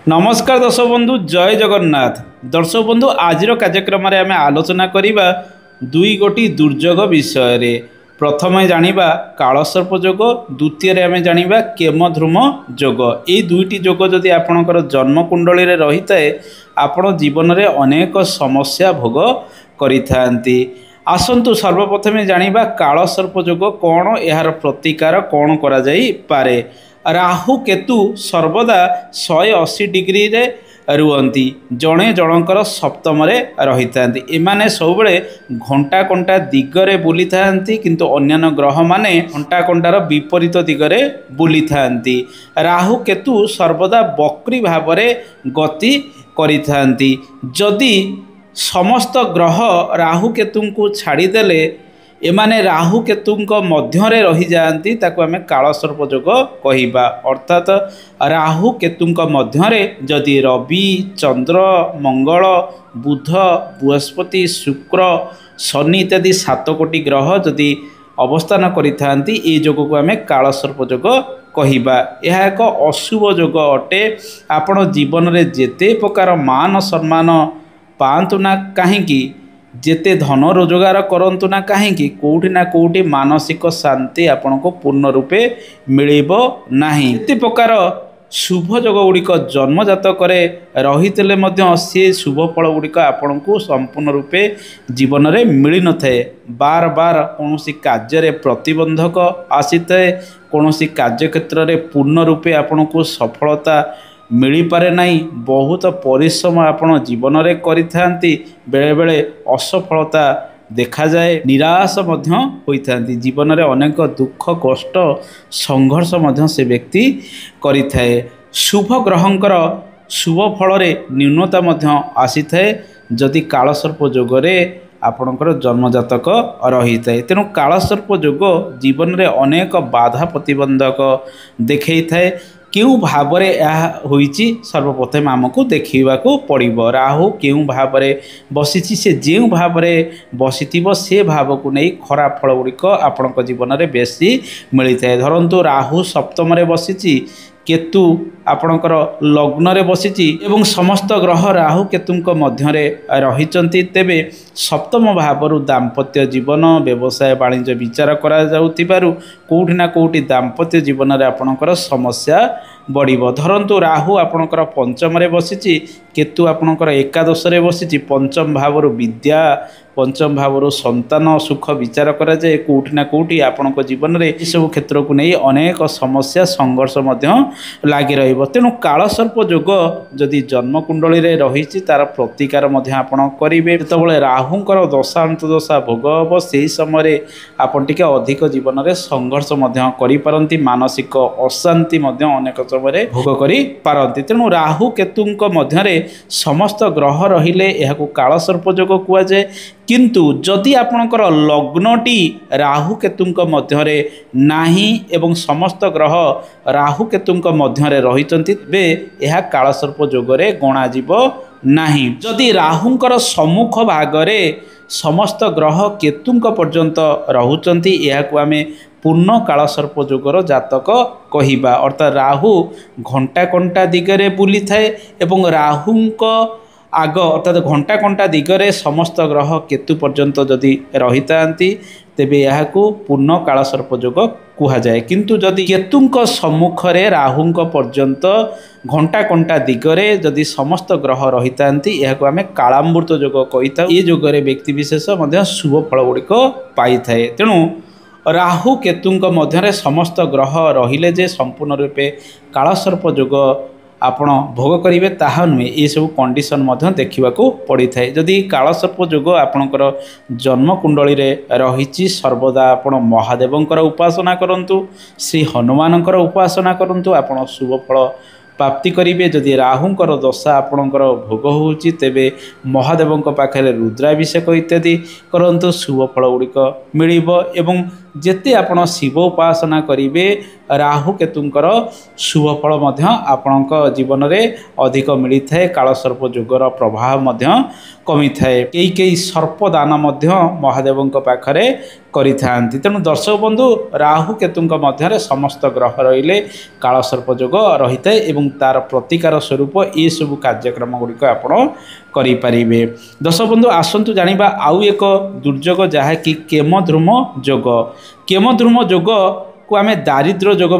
नमस्कार दर्शक बंधु जय जगन्नाथ। दर्शक बंधु आज कार्यक्रम आम आलोचना करवा दुई गोटी दुर्योग विषय। प्रथम जानिबा कालसर्प जोग, द्वितीय आम जानिबा केमध्रुम जोग। ये दुईटी जोग जदि आपणकर जन्मकुंडली रही थाए आपण जीवन में अनेक समस्या भोग करिथांती। आसंतु सर्वप्रथम जानिबा कालसर्प जोग कौन, यार प्रतिकार कौन करा जाई पारे। राहु केतु सर्वदा 180 डिग्री रे रुहंती, जड़े जनकर सप्तम रही था। एमाने सबुबले घंटा कंटा दिगरे बुली थांती, किंतु अन्यान्य ग्रह माने घंटा कंटार विपरीत दिगरे बुली थांती। राहु केतु सर्वदा वक्री भावरे गति करि थांती। जदि समस्त ग्रह राहु केतु को छाड़ीदेले एमाने राहु केतुंक मध्यरे रही जाती, ताकू आमे कालसर्प जोग कहिबा। अर्थात राहु केतुंक मध्यरे जदि रवि, चंद्र, मंगल, बुध, बृहस्पति, शुक्र, शनि इत्यादि 7 कोटी ग्रह जदि अवस्थान करिथांती, ए जोग को आमे कालसर्प जोग कहिबा। यह एक अशुभ जोग अटे। आपण जीवन में जेते प्रकार मान सम्मान पांतु ना कहीं, जेते धन रोजगार करंतु ना कहीं, कोठी ना कोठी मानसिक शांति आपन को पूर्ण रूपे मिलिबो नाही। एते प्रकार शुभ जोग गुड़िक जन्म जातक रही से शुभ फल गुड़िक आपण को संपूर्ण रूपे जीवन में मिल न थाए। बार बार कौन कार्य प्रतिबंधक आसी थाए, कौन कार्य क्षेत्र में पूर्ण रूपे आपण को सफलता मिल पारे नहीं। बहुत परिश्रम आपण जीवन में करिथांती, बेले बेले असफलता देखा जाए, निराश मध्य होइथांती। जीवन में अनेक दुख कष्ट संघर्ष मध्य से व्यक्ति करिथाए। शुभ ग्रहंकर शुभ फल न्यूनता मध्य आसी थाए जदि कालसर्प जोगरे आपणकर जन्मजातक रही थाए। तेणु कालसर्प जोग जीवन में अनेक बाधा प्रतिबंधक देखै थाए। क्यों भाव होइची सर्वप्रथम आमको देखा पड़ो। राहु क्यों भाव बसी से जो भाव बसी से भाव को नहीं खराब फल गुड़िक आपण जीवन में बेसी मिलता है। धरतु राहु सप्तम बसी, केतु आपणकर लग्न रे बसी एवं समस्त ग्रह राहु केतुंक मध्यरे रहिचंती, तेबे सप्तम भावरु दाम्पत्य जीवन, व्यवसाय वाणिज्य विचार करा जाउतिबारु कोठी ना कोठी दाम्पत्य जीवन रे आपणकर समस्या बढ़िबो। धरंतु राहु आपणकर पंचम रे बसी, केतु आपणकर एकादश रे बसी, पंचम भावरु विद्या, पंचम भावरु संतान सुख विचार करा जाए। कोठी ना कोठी आपणक जीवन में यह सब क्षेत्र को नहीं अनेक समस्या संघर्ष मध्य लागी रहिबो। तेणु कालसर्प जोग जदि जन्मकुंडली रे रही तार प्रतिकार आपण करेंगे। जितेबाला राहुंकर दशा अंतदशा भोग हम से समय आपन टिके अधिक जीवन में संघर्ष करि, मानसिक अशांति अनेक समय भोग करि पारंती। तेणु राहु केतुंक मध्यरे समस्त ग्रह रहिले एहाकु कालसर्प जोग कुआ जाए। किंतु जदि आपणकर लग्नटी राहु केतुंक मध्यरे नाही एवं समस्त ग्रह राहु केतुंक मध्यरे रहिचंती, बे एहा कालसर्प जोगरे गणा जीवो नाही। जदि राहुंकर सम्मुख भागरे समस्त ग्रह केतुंक पर्यंत रहुचंती, एहाकु आमे पूर्ण कालसर्प जोगर जातक कहिबा। अर्थात राहु घंटा कंटा दिगरे बुली थाए एवं राहुंक आग अर्थात घंटा कंटा दिगरे समस्त ग्रह केतु पर्यंत जदि रही थांती, तेबे याहाकु पूर्ण कालसर्प जोग कुहा जाए। किंतु जदि केतुंक सम्मुखरे राहुंक पर्यंत घंटा कंटा दिगरे जदि समस्त ग्रह रही थांती, याहाकु आमे कालामृत जोग कहिता। ए जोगरे व्यक्ति विशेष मध्य शुभ फल गुड़िक पाई थाए। तेणु राहु केतुंक मध्यरे समस्त ग्रह रहिले जे संपूर्ण रूपे कालसर्प जोग आपण भोग करेंगे ताहा नुहे। ये सब कंडीशन मध्य देखा पड़ी थाए। जदि कालसर्प जोग आपणकर जन्मकुंडली रही, सर्वदा आपण महादेवंकर उपासना करंतु, श्री हनुमानंकर उपासना करंतु, आपण शुभ फल प्राप्ति करेंगे। जदि राहुंकर दशा आपणकर भोग होउची, तेबे महादेवंक पाखरे रुद्राभिषेक इत्यादि करंतु, शुभ फल गुड़िक मिलिबो। एवं ଯେତେ ଆପଣ ଶିବ ଉପାସନା କରିବେ ରାହୁ କେତୁଙ୍କର शुभ फल आपणक जीवन में अधिक मिलता है। कालसर्प जोगर प्रभाव कमी थाए। कई सर्पदान महादेव पाखरे करिथांती। तेणु दर्शक बंधु राहु केतुंक मध्य समस्त ग्रह रहिले कालसर्प जोग रही है एवं तार प्रतिकार स्वरूप ये सब कार्यक्रम गुड़िक आपण करें। दर्शक बंधु आसतु जानिबा आउ एक दुर्योग जहाँकि केमद्रुम जोग। केमद्रुम जोग को आमे दारिद्र्य जोग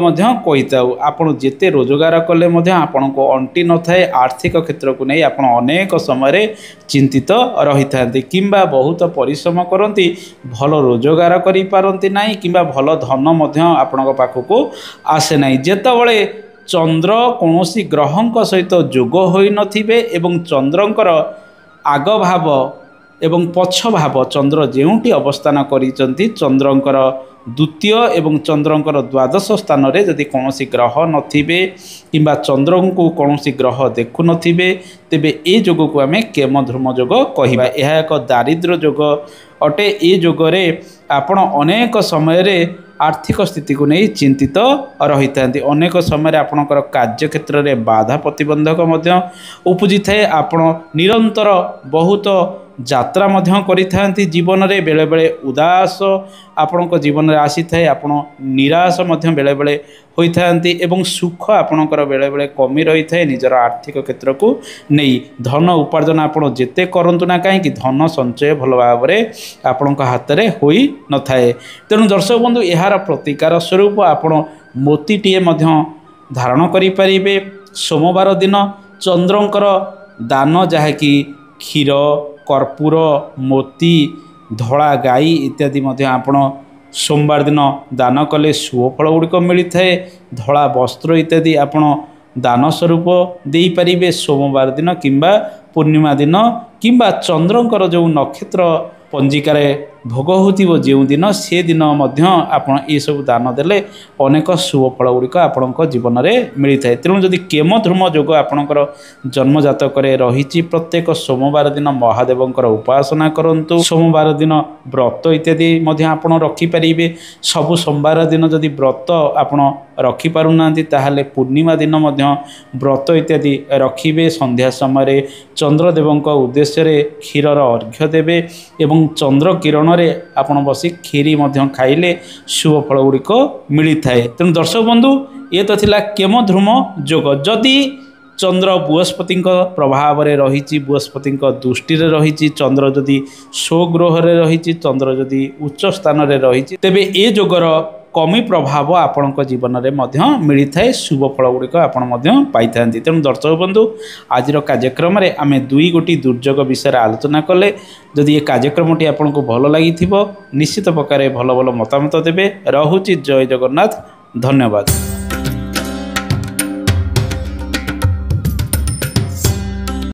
कहीताऊ। आपड़ जिते रोजगार कले आपण को अंटी न थाए आर्थिक क्षेत्र को नहीं आपण अनेक समय चिंतित रही था किंबा बहुत परिश्रम करती भल रोजगार करि पारंती नहीं किंबा भल धन आपण पाखक आसे नहीं। जेतबले चंद्र कौनसी ग्रहंक सहित जोग होई नथिबे एवं चंद्रंकर आग भाव एवं पछ भाव चंद्र जेउटी अवस्थान करिसंती चंद्रंकर द्वितीय एवं चंद्रंकर द्वादश स्थान रे जदि कौनसी ग्रह नथिबे किंबा चंद्र को कौनसी ग्रह देखु नथिबे तेबे ए जोग को आमे केमध्रुम जोग कहिबा। यह एक दारिद्र्य जोग अटे। ए जोगरे आपण अनेक समय रे आर्थिक स्थिति को नहीं चिंतित रही था। अनेक समय आपणकर कार्य क्षेत्र में बाधा प्रतिबंधक उपजी थाए। आपण निरंतर बहुत यात्रा करिथांती जीवन में बेले बेले उदास आपण जीवन में आसी थाए। आपण निराश बेले बेले होइथांती एवं सुख आपणकर बेले बेले कमी रही थाए निजर आर्थिक क्षेत्र को नहीं। धन उपार्जन आपण जेते करंतु ना कहीं धन संचय भल भाव में आपण हाथ में होई न थाए। तेणु दर्शक बंधु यार प्रतिकार स्वरूप आपण मोतीटीए धारण करें। सोमवार दिन चंद्रंकर दान जहाँकि क्षीर कर्पूर मोती धड़ा गाई इत्यादि आपण सोमवार दिन दान कले शुभ फल गुड़िक मिलता है। धड़ा वस्त्र इत्यादि आपण दान स्वरूप दे पारिबे सोमवार दिन किंबा पूर्णिमा दिन किंबा चंद्रंकर जो नक्षत्र पंजिकार भोग हो जो दिन से दिन आपण ये सब दान देले अनेक शुभ फल गुड़िक आपण जीवन में मिलता है। तेणु जदि केमध्रुम जोग आपणकर जन्म जातक रही प्रत्येक सोमवार दिन महादेवंकर उपासना करंतु। सोमवार दिन व्रत इत्यादि आपण रखिपारे। सबु सोमवार दिन जदि व्रत आपण रखिपारुना ताहले पूर्णिमा दिन व्रत इत्यादि रखिबे। संध्या समय चंद्रदेवंक उद्देश्य क्षीरर अर्घ्य देवे एवं चंद्र किरण आपण बसी खीरी खाइले शुभ फल गुड़िक मिलता है। तेणु दर्शक बंधु ये तो थिला केमध्रुम जोग। जदि चंद्र बृहस्पति प्रभाव में रही बृहस्पति दृष्टि रही चंद्र जदि स्वगृह रही चंद्र जदि उच्च स्थान में रही तेबे ए जोगर कमी प्रभाव आपण जीवन में मिलता है। शुभ फल गुड़िक पाई था। तेणु दर्शक बंधु आज कार्यक्रम में आम दुई गोटी दुर्योग विषय आलोचना कले। जदि ये कार्यक्रमटी आपन को भल लगी निश्चित प्रकार भल भल मतामत देवे। रहुछि जय जगन्नाथ। धन्यवाद।